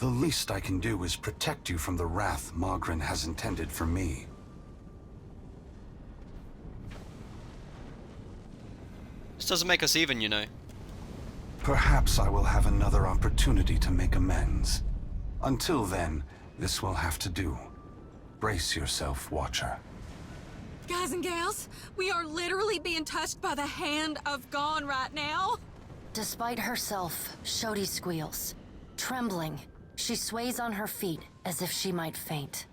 The least I can do is protect you from the wrath Magrin has intended for me. This doesn't make us even, you know. Perhaps I will have another opportunity to make amends. Until then, this will have to do. Brace yourself, Watcher. Guys and gals, we are literally being touched by the hand of God right now. Despite herself, Shodi squeals. Trembling, she sways on her feet as if she might faint.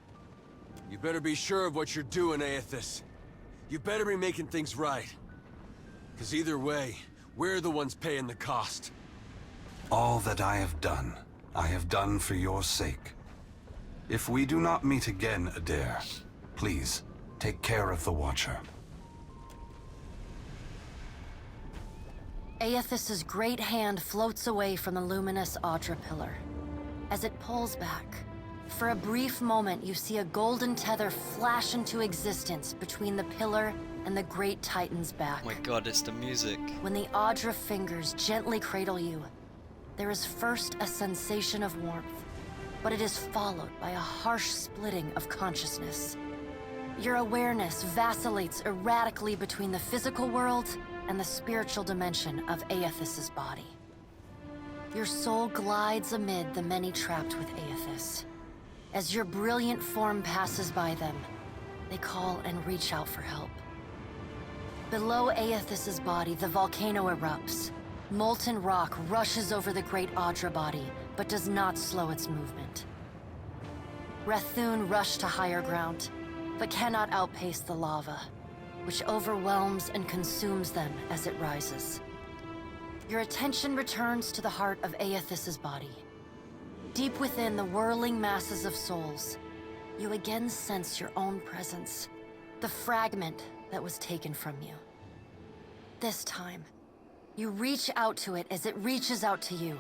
You better be sure of what you're doing, Aethys. You better be making things right. Because either way, we're the ones paying the cost. All that I have done for your sake. If we do not meet again, Adair, please, take care of the Watcher. Aethys' great hand floats away from the luminous Audra pillar. As it pulls back, for a brief moment you see a golden tether flash into existence between the pillar and the great Titan's back. Oh my god, it's the music. When the Audra fingers gently cradle you, there is first a sensation of warmth, but it is followed by a harsh splitting of consciousness. Your awareness vacillates erratically between the physical world and the spiritual dimension of Aethys' body. Your soul glides amid the many trapped with Aethys. As your brilliant form passes by them, they call and reach out for help. Below Aethys' body, the volcano erupts. Molten rock rushes over the great Audra body, but does not slow its movement. Rathun rush to higher ground, but cannot outpace the lava, which overwhelms and consumes them as it rises. Your attention returns to the heart of Aethys' body. Deep within the whirling masses of souls, you again sense your own presence, the fragment that was taken from you. This time, you reach out to it as it reaches out to you.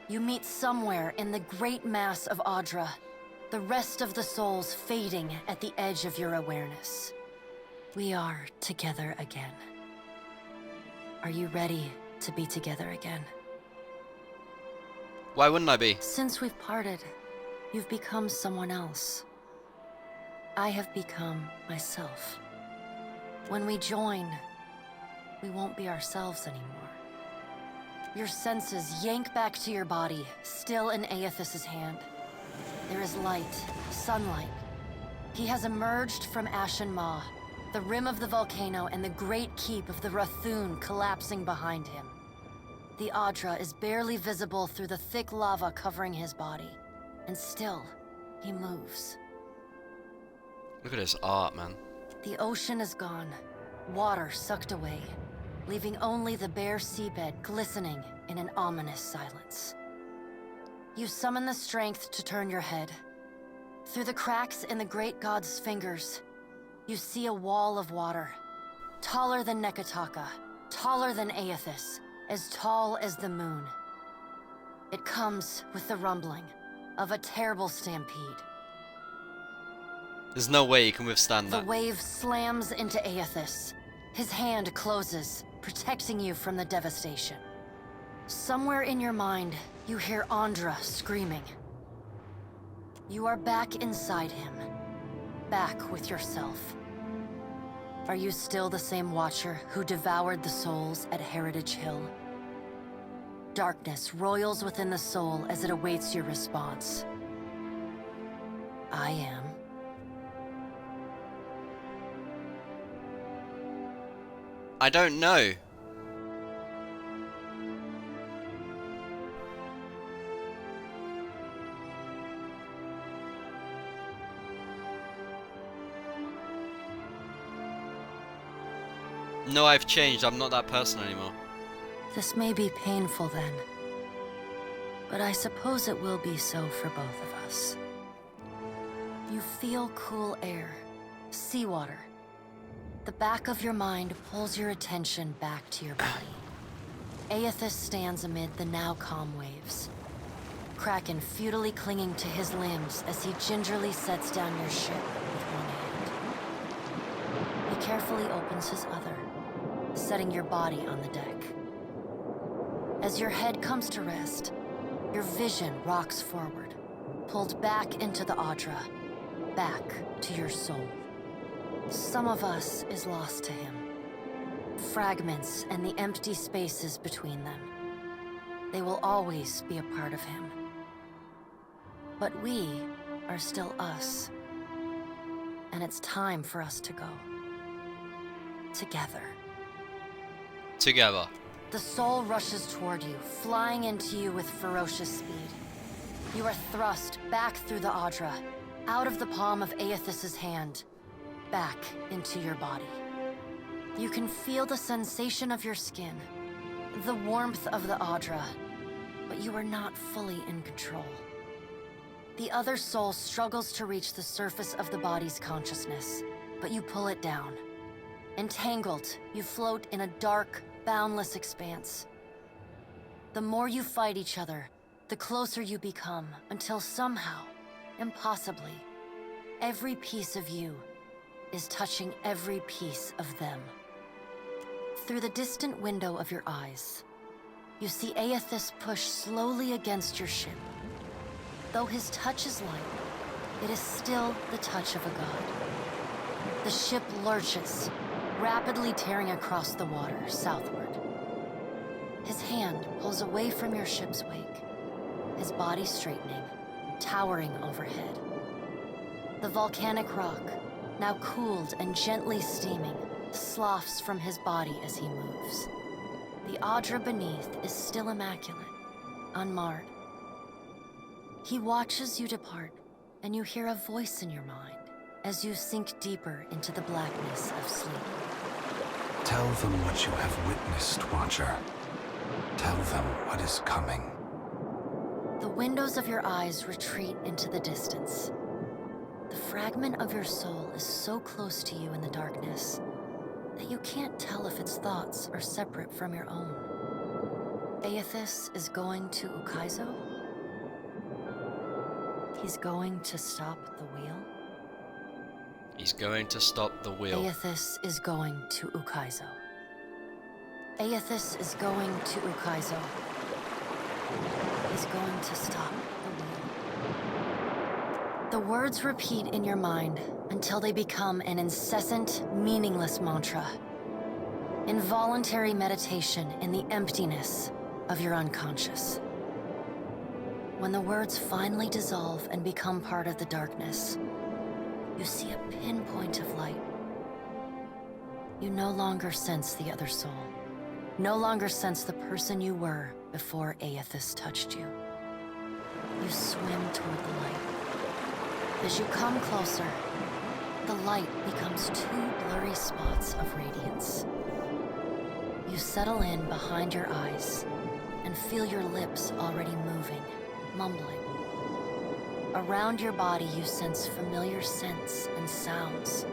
You meet somewhere in the great mass of Audra, the rest of the souls fading at the edge of your awareness. We are together again. Are you ready to be together again? Why wouldn't I be? Since we've parted, you've become someone else. I have become myself. When we join, we won't be ourselves anymore. Your senses yank back to your body, still in Aethys' hand. There is light, sunlight. He has emerged from Ashen Maw, the rim of the volcano and the great keep of the Rathun collapsing behind him. The Audra is barely visible through the thick lava covering his body, and still, he moves. Look at this art, man. The ocean is gone, water sucked away, leaving only the bare seabed glistening in an ominous silence. You summon the strength to turn your head. Through the cracks in the great god's fingers, you see a wall of water, taller than Nekataka, taller than Aethys, as tall as the moon. It comes with the rumbling of a terrible stampede. There's no way you can withstand The that. wave slams into Aethys. His hand closes, protecting you from the devastation. Somewhere in your mind, you hear Andra screaming. You are back inside him, back with yourself. Are you still the same Watcher who devoured the souls at Heritage Hill? Darkness roils within the soul as it awaits your response. I am. I don't know. No, I've changed. I'm not that person anymore. This may be painful then, but I suppose it will be so for both of us. You feel cool air, seawater. The back of your mind pulls your attention back to your body. Aethys stands amid the now calm waves. Kraken futilely clinging to his limbs as he gingerly sets down your ship with one hand. He carefully opens his other, setting your body on the deck. As your head comes to rest, Your vision rocks forward, pulled back into the Audra, back to your soul. Some of us is lost to him. Fragments and the empty spaces between them. They will always be a part of him. But we are still us. And it's time for us to go. Together. Together. The soul rushes toward you, flying into you with ferocious speed. You are thrust back through the Audra, out of the palm of Aethys's hand, back into your body. You can feel the sensation of your skin, the warmth of the Audra, but you are not fully in control. The other soul struggles to reach the surface of the body's consciousness, but you pull it down. Entangled, you float in a dark, boundless expanse. The more you fight each other, the closer you become, until somehow, impossibly, every piece of you is touching every piece of them. Through the distant window of your eyes, you see Aethys push slowly against your ship. Though his touch is light, it is still the touch of a god. The ship lurches, rapidly tearing across the water southward. His hand pulls away from your ship's wake, his body straightening, towering overhead. The volcanic rock, now cooled and gently steaming, sloughs from his body as he moves. The Audra beneath is still immaculate, unmarred. He watches you depart, and you hear a voice in your mind as you sink deeper into the blackness of sleep. Tell them what you have witnessed, Watcher. Tell them what is coming. The windows of your eyes retreat into the distance. The fragment of your soul is so close to you in the darkness that you can't tell if its thoughts are separate from your own. Aethys is going to Ukaizo? He's going to stop the wheel? He's going to stop the wheel. Aethys is going to Ukaizo. Aethys is going to Ukaizo. He's going to stop the wheel. The words repeat in your mind until they become an incessant, meaningless mantra. Involuntary meditation in the emptiness of your unconscious. When the words finally dissolve and become part of the darkness, you see a pinpoint of light. You no longer sense the other soul. No longer sense the person you were before Aethys touched you. You swim toward the light. As you come closer, the light becomes two blurry spots of radiance. You settle in behind your eyes and feel your lips already moving, mumbling. Around your body you sense familiar scents and sounds,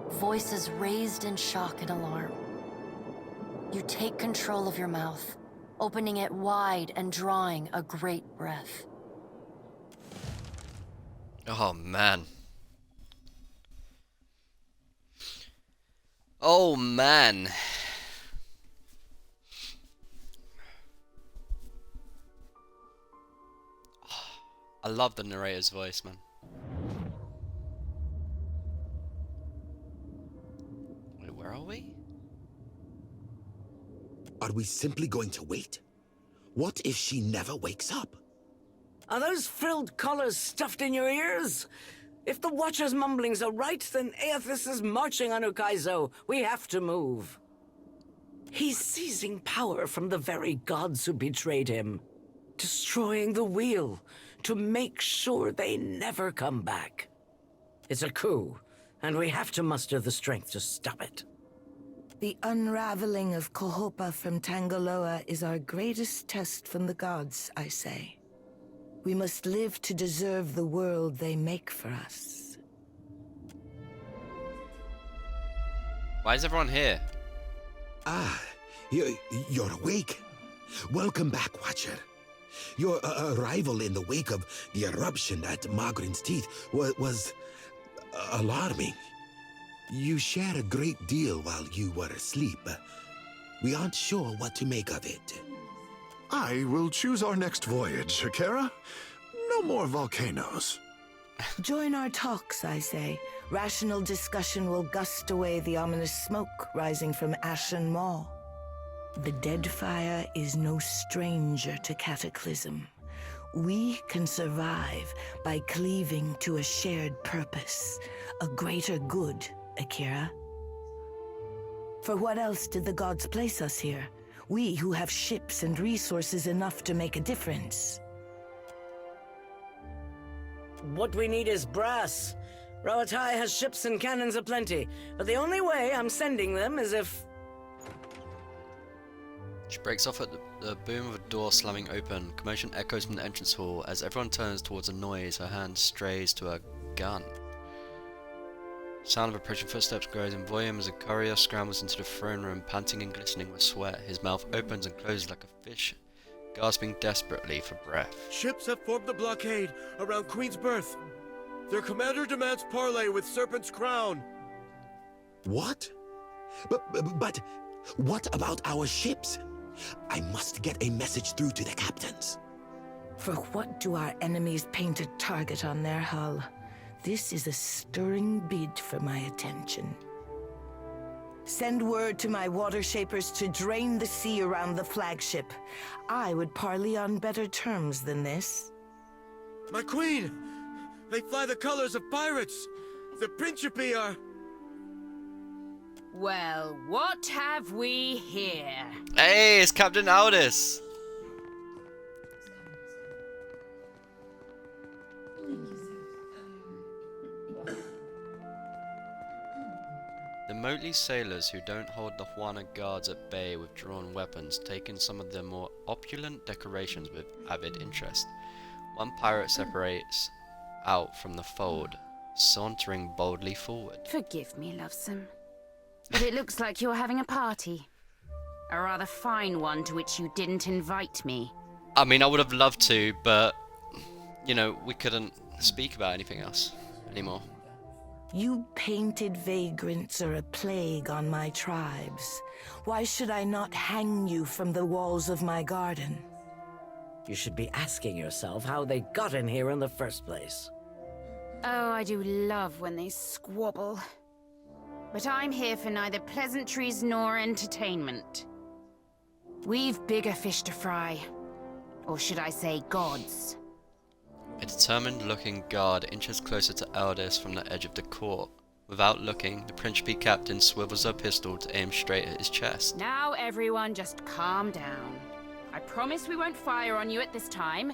voices raised in shock and alarm. You take control of your mouth, opening it wide and drawing a great breath. Oh, man. Oh, man. I love the narrator's voice, man. Wait, where are we? Are we simply going to wait? What if she never wakes up? Are those frilled collars stuffed in your ears? If the Watcher's mumblings are right, then Aethys is marching on Ukaizo. We have to move. He's seizing power from the very gods who betrayed him. Destroying the wheel to make sure they never come back. It's a coup, and we have to muster the strength to stop it. The unraveling of Kohopa from Tangaloa is our greatest test from the gods, I say. We must live to deserve the world they make for us. Why is everyone here? Ah, you're awake. Welcome back, Watcher. Your arrival in the wake of the eruption at Magrin's Teeth was alarming. You shared a great deal while you were asleep. We aren't sure what to make of it. I will choose our next voyage, Akira. No more volcanoes. Join our talks, I say. Rational discussion will gust away the ominous smoke rising from Ashen Maw. The Deadfire is no stranger to cataclysm. We can survive by cleaving to a shared purpose, a greater good, Akira. For what else did the gods place us here? We who have ships and resources enough to make a difference. What we need is brass. Rawatai has ships and cannons aplenty, but the only way I'm sending them is if... She breaks off at the boom of a door slamming open. Commotion echoes from the entrance hall. As everyone turns towards a noise, her hand strays to a gun. Sound of approaching footsteps grows in volume as a courier scrambles into the throne room, panting and glistening with sweat. His mouth opens and closes like a fish, gasping desperately for breath. Ships have formed the blockade around Queen's Berth. Their commander demands parley with Serpent's Crown. What? But what about our ships? I must get a message through to the captains. For what do our enemies paint a target on their hull? This is a stirring bid for my attention. Send word to my water shapers to drain the sea around the flagship. I would parley on better terms than this. My queen! They fly the colors of pirates! The Principi are... Well, what have we here? Hey, it's Captain Aldous! The motley sailors who don't hold the Juana guards at bay with drawn weapons take in some of their more opulent decorations with avid interest. One pirate separates out from the fold, sauntering boldly forward. Forgive me, lovesome, but it looks like you're having a party. A rather fine one to which you didn't invite me. I mean, I would have loved to, but, you know, we couldn't speak about anything else anymore. You painted vagrants are a plague on my tribes. Why should I not hang you from the walls of my garden? You should be asking yourself how they got in here in the first place. Oh, I do love when they squabble. But I'm here for neither pleasantries nor entertainment. We've bigger fish to fry. Or should I say gods? A determined-looking guard inches closer to Aldous from the edge of the court. Without looking, the Principi captain swivels her pistol to aim straight at his chest. Now everyone just calm down. I promise we won't fire on you at this time.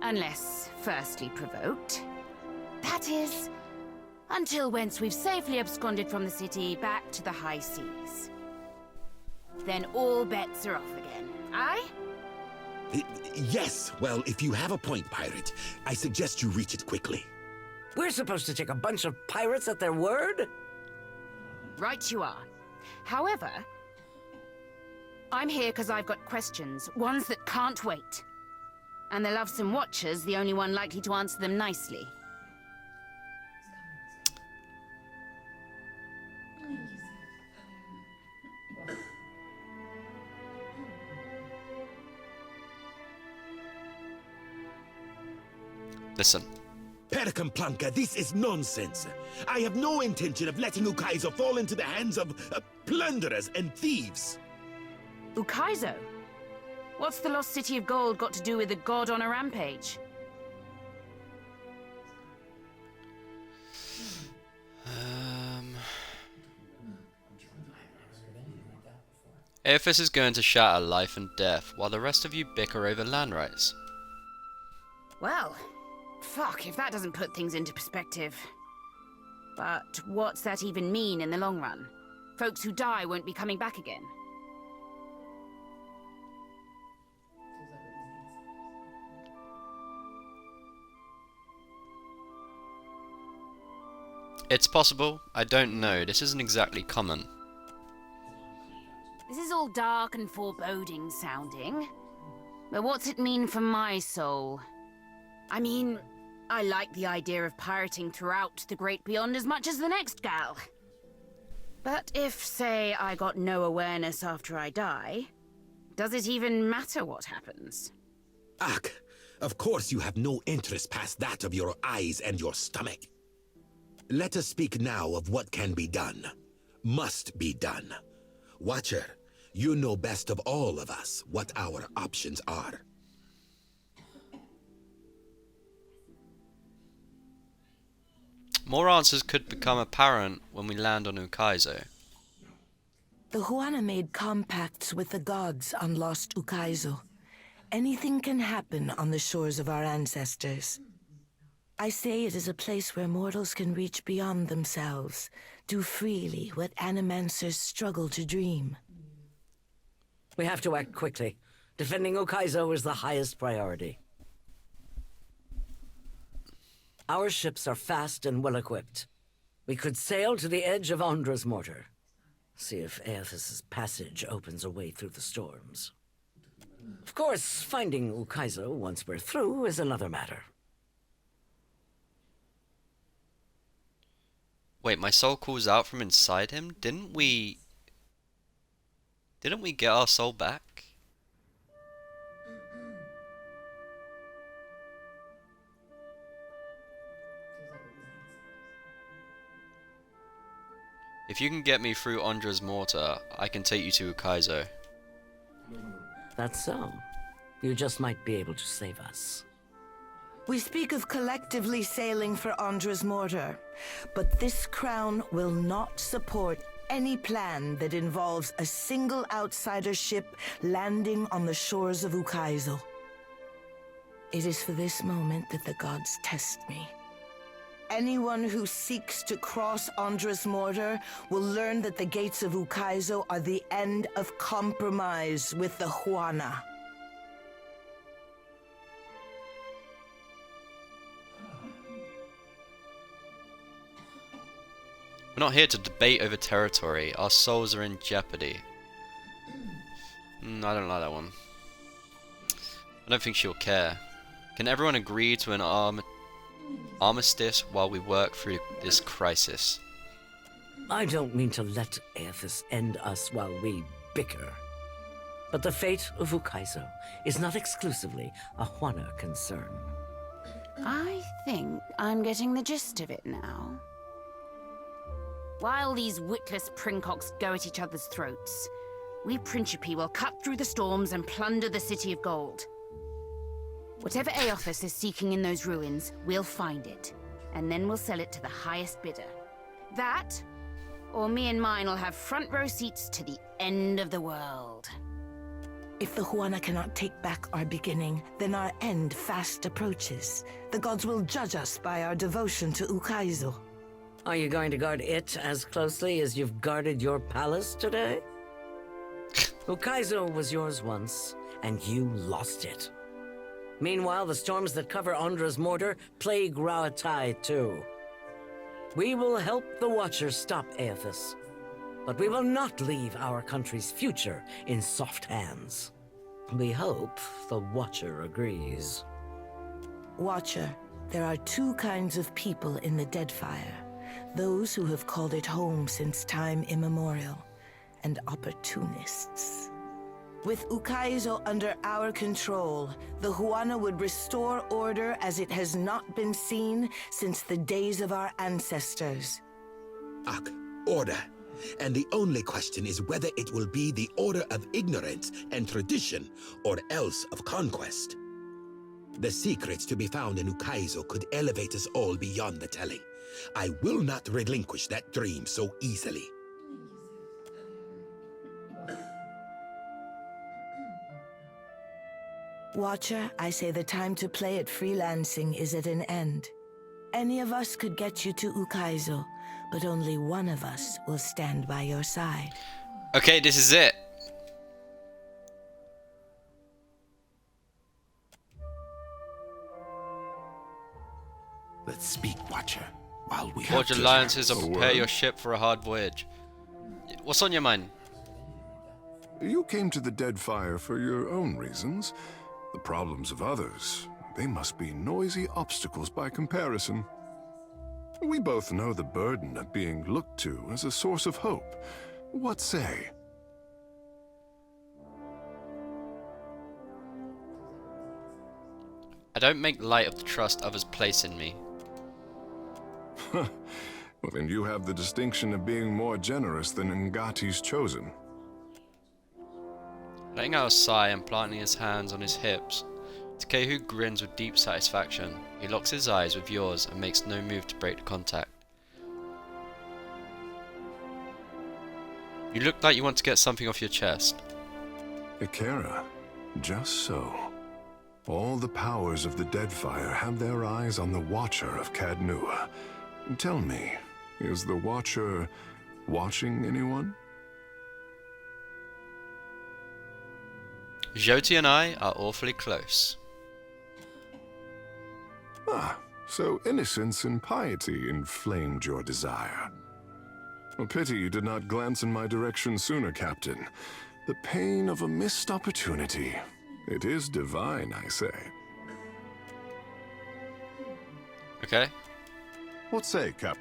Unless firstly provoked. That is, until once we've safely absconded from the city back to the high seas. Then all bets are off again, aye? Yes, well, if you have a point, pirate, I suggest you reach it quickly. We're supposed to take a bunch of pirates at their word? Right you are. However, I'm here because I've got questions, ones that can't wait. And the Lovesome Watcher's the only one likely to answer them nicely. Listen. Perkamplanka, this is nonsense. I have no intention of letting Ukaizo fall into the hands of plunderers and thieves. Ukaizo? What's the lost city of gold got to do with a god on a rampage? Aethys is going to shatter life and death while the rest of you bicker over land rights. Well, fuck if that doesn't put things into perspective. But what's that even mean in the long run? Folks who die won't be coming back again. It's possible, I don't know, this isn't exactly common. This is all dark and foreboding sounding. But what's it mean for my soul? I mean, I like the idea of pirating throughout the Great Beyond as much as the next gal. But if, say, I got no awareness after I die, Does it even matter what happens? Ak, of course you have no interest past that of your eyes and your stomach. Let us speak now of what can be done. Must be done. Watcher, you know best of all of us what our options are. More answers could become apparent when we land on Ukaizo. The Huana made compacts with the gods on Lost Ukaizo. Anything can happen on the shores of our ancestors. I say it is a place where mortals can reach beyond themselves, do freely what animancers struggle to dream. We have to act quickly. Defending Ukaizo is the highest priority. Our ships are fast and well-equipped. We could sail to the edge of Ondra's mortar. See if Aethys' passage opens a way through the storms. Of course, finding Ukaizo once we're through is another matter. Wait, my soul calls out from inside him? Didn't we get our soul back? If you can get me through Ondra's mortar, I can take you to Ukaizo. That's so. You just might be able to save us. We speak of collectively sailing for Ondra's mortar, but this crown will not support any plan that involves a single outsider ship landing on the shores of Ukaizo. It is for this moment that the gods test me. Anyone who seeks to cross Ondra's mortar will learn that the gates of Ukaizo are the end of compromise with the Huana. We're not here to debate over territory. Our souls are in jeopardy. I don't like that one. I don't think she'll care. Can everyone agree to an armistice while we work through this crisis? I don't mean to let Aethys end us while we bicker. But the fate of Ukaizo is not exclusively a Huana concern. I think I'm getting the gist of it now. While these witless princocks go at each other's throats, we Principi will cut through the storms and plunder the City of Gold. Whatever Aethys is seeking in those ruins, we'll find it, and then we'll sell it to the highest bidder. That, or me and mine will have front row seats to the end of the world. If the Huana cannot take back our beginning, then our end fast approaches. The gods will judge us by our devotion to Ukaizo. Are you going to guard it as closely as you've guarded your palace today? Ukaizo was yours once, and you lost it. Meanwhile, the storms that cover Ondra's mortar plague Rauatai too. We will help the Watchers stop Aethys, but we will not leave our country's future in soft hands. We hope the Watcher agrees. Watcher, there are two kinds of people in the Deadfire. Those who have called it home since time immemorial, and opportunists. With Ukaizo under our control, the Huana would restore order as it has not been seen since the days of our ancestors. Ak, order. And the only question is whether it will be the order of ignorance and tradition, or else of conquest. The secrets to be found in Ukaizo could elevate us all beyond the telling. I will not relinquish that dream so easily. Watcher, I say the time to play at freelancing is at an end. Any of us could get you to Ukaizo, but only one of us will stand by your side. Okay, this is it. Let's speak, Watcher, while we Forge have alliances and A prepare word? your ship for a hard voyage. What's on your mind? You came to the Deadfire for your own reasons. The problems of others, they must be noisy obstacles by comparison. We both know the burden of being looked to as a source of hope. What say? I don't make light of the trust others place in me. Well, then you have the distinction of being more generous than Ngati's chosen. Letting out a sigh and planting his hands on his hips, Takehu grins with deep satisfaction. He locks his eyes with yours and makes no move to break the contact. You look like you want to get something off your chest. Ikera, just so. All the powers of the Deadfire have their eyes on the Watcher of Cadnua. Tell me, is the Watcher watching anyone? Jyoti and I are awfully close. Ah, so innocence and piety inflamed your desire. A pity you did not glance in my direction sooner, Captain. The pain of a missed opportunity. It is divine, I say. Okay. What say, Cap?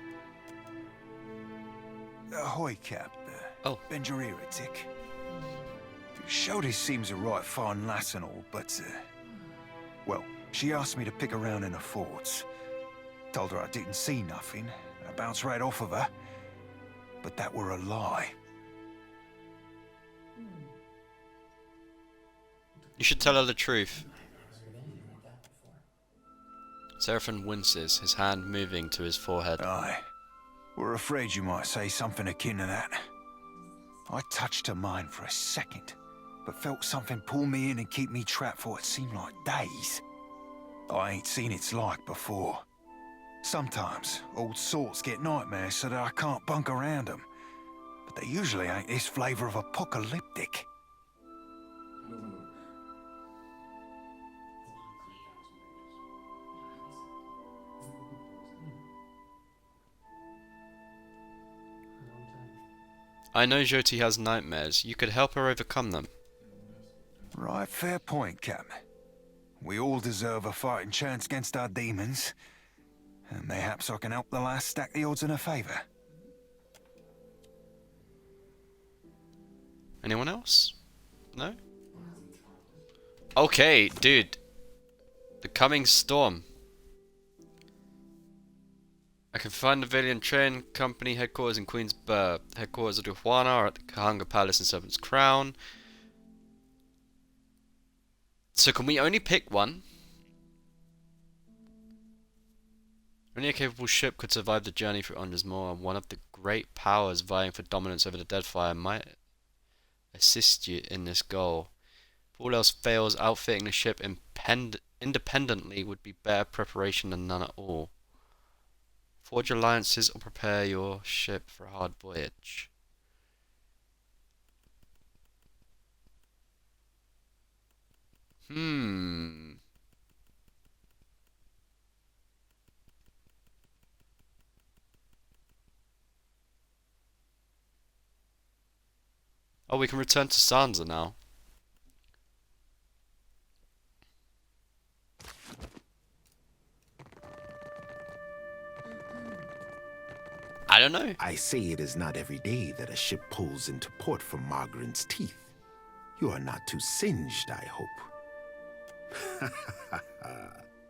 Ahoy, Cap. Oh. Bend your ear a tick. Shody seems a right fine lass and all, but, well, she asked me to pick around in the forts. Told her I didn't see nothing. I bounced right off of her. But that were a lie. You should tell her the truth. Seraphim winces, his hand moving to his forehead. Aye. We're afraid you might say something akin to that. I touched her mind for a second, but felt something pull me in and keep me trapped for what seemed like days. I ain't seen its like before. Sometimes, old sorts get nightmares so that I can't bunk around them. But they usually ain't this flavor of apocalyptic. I know Jyoti has nightmares. You could help her overcome them. Right, fair point, Captain. We all deserve a fighting chance against our demons. And mayhaps I can help the lass stack the odds in her favor. Anyone else? No? Okay, dude. The coming storm. I can find the Valiant Train Company headquarters in Queensburg. Headquarters of Tijuana are at the Kahanga Palace in Serpent's Crown. So can we only pick one? Only a capable ship could survive the journey through Ondra's Moor, and one of the great powers vying for dominance over the Deadfire might assist you in this goal. If all else fails, outfitting the ship independently would be better preparation than none at all. Forge alliances or prepare your ship for a hard voyage. Oh, we can return to Sansa now. I don't know. I say it is not every day that a ship pulls into port from Margaret's teeth. You are not too singed, I hope.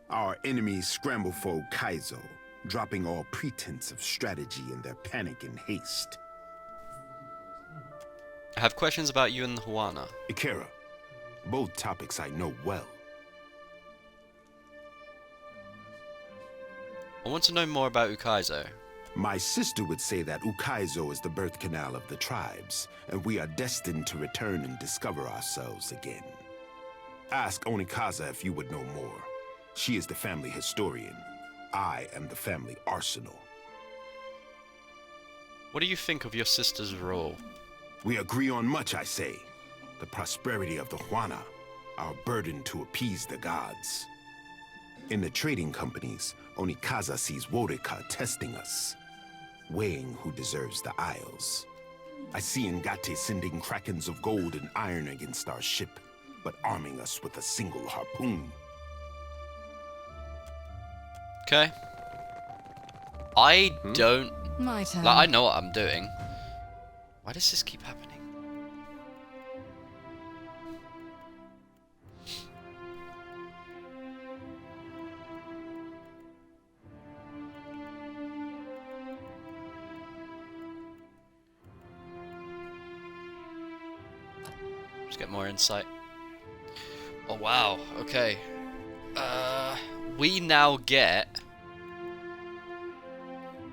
Our enemies scramble for Kaizo, dropping all pretense of strategy in their panic and haste. I have questions about you and the Huana. Ikera, both topics I know well. I want to know more about Ukaizo. My sister would say that Ukaizo is the birth canal of the tribes, and we are destined to return and discover ourselves again. Ask Onikaza if you would know more. She is the family historian. I am the family arsenal. What do you think of your sister's role? We agree on much, I say. The prosperity of the Huana, our burden to appease the gods. In the trading companies, Onikaza sees Worika testing us, weighing who deserves the Isles. I see Ngate sending krakens of gold and iron against our ship, but arming us with a single harpoon. Okay. I don't... My turn. Like, I know what I'm doing. Why does this keep happening? Let's get more insight. Oh wow, okay. We now get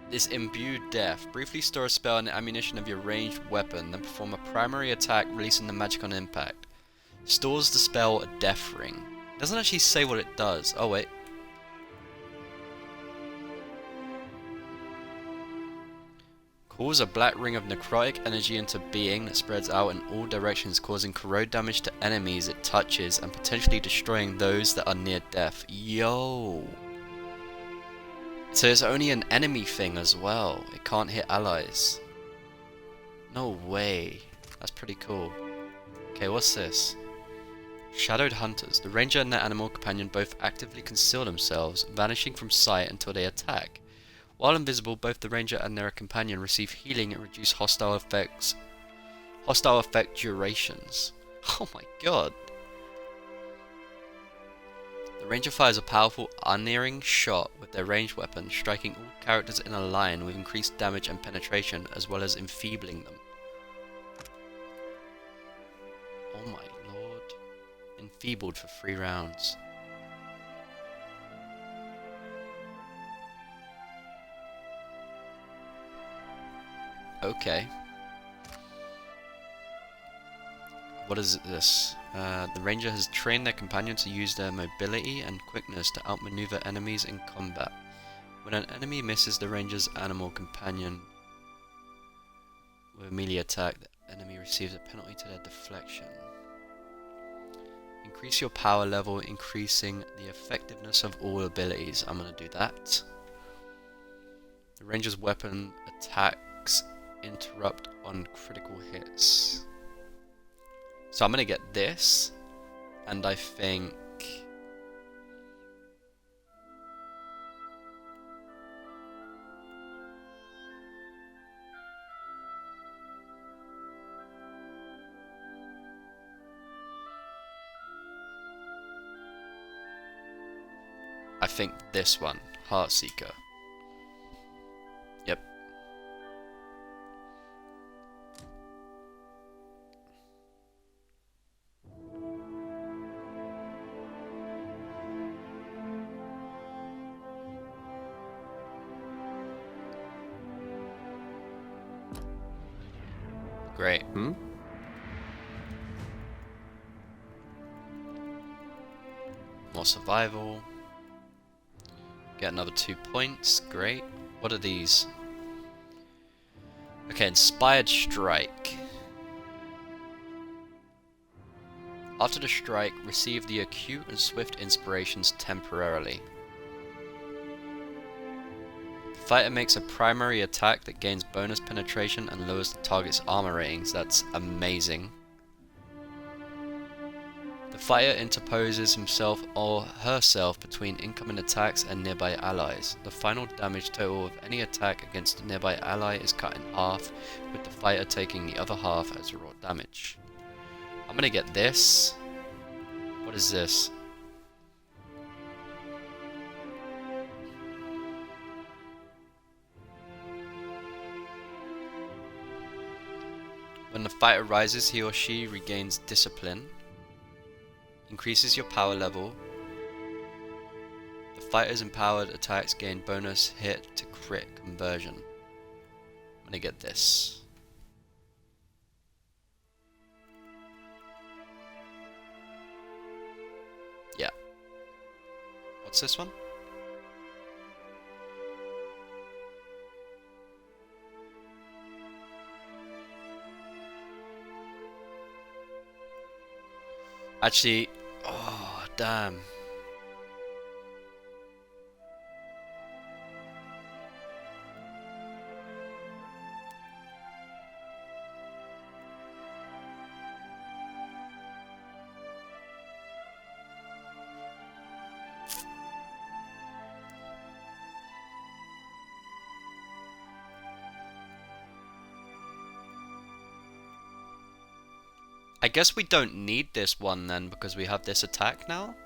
this imbued death. Briefly store a spell and ammunition of your ranged weapon, then perform a primary attack, releasing the magic on impact. Stores the spell a death ring. Doesn't actually say what it does. Oh wait. Calls a black ring of necrotic energy into being that spreads out in all directions, causing corrode damage to enemies it touches and potentially destroying those that are near death. Yo. So it's only an enemy thing as well. It can't hit allies. No way. That's pretty cool. Okay, what's this? Shadowed Hunters. The ranger and their animal companion both actively conceal themselves, vanishing from sight until they attack. While invisible, both the ranger and their companion receive healing and reduce hostile effect durations. Oh my god. The ranger fires a powerful unerring shot with their ranged weapon, striking all characters in a line with increased damage and penetration, as well as enfeebling them. Oh my lord. Enfeebled for 3 rounds. Okay. What is this? The ranger has trained their companion to use their mobility and quickness to outmaneuver enemies in combat. When an enemy misses the ranger's animal companion with a melee attack, the enemy receives a penalty to their deflection. Increase your power level, increasing the effectiveness of all abilities. I'm going to do that. The ranger's weapon attacks interrupt on critical hits. So I'm gonna get this, and I think this one, Heartseeker. Yep. Great. More survival. Get another 2 points. Great. What are these? Okay, Inspired Strike. After the strike, receive the acute and swift inspirations temporarily. The fighter makes a primary attack that gains bonus penetration and lowers the target's armor ratings. That's amazing. The fighter interposes himself or herself between incoming attacks and nearby allies. The final damage total of any attack against a nearby ally is cut in half, with the fighter taking the other half as raw damage. I'm gonna get this. What is this? When the fighter rises, he or she regains discipline. Increases your power level. The fighter's empowered attacks gain bonus hit to crit conversion. I'm gonna get this. Yeah. What's this one? Actually, oh damn. I guess we don't need this one then, because we have this attack now.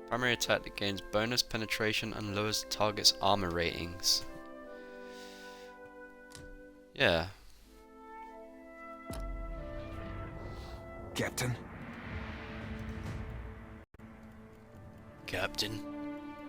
Primary attack that gains bonus penetration and lowers the target's armor ratings. Yeah. Captain. Captain.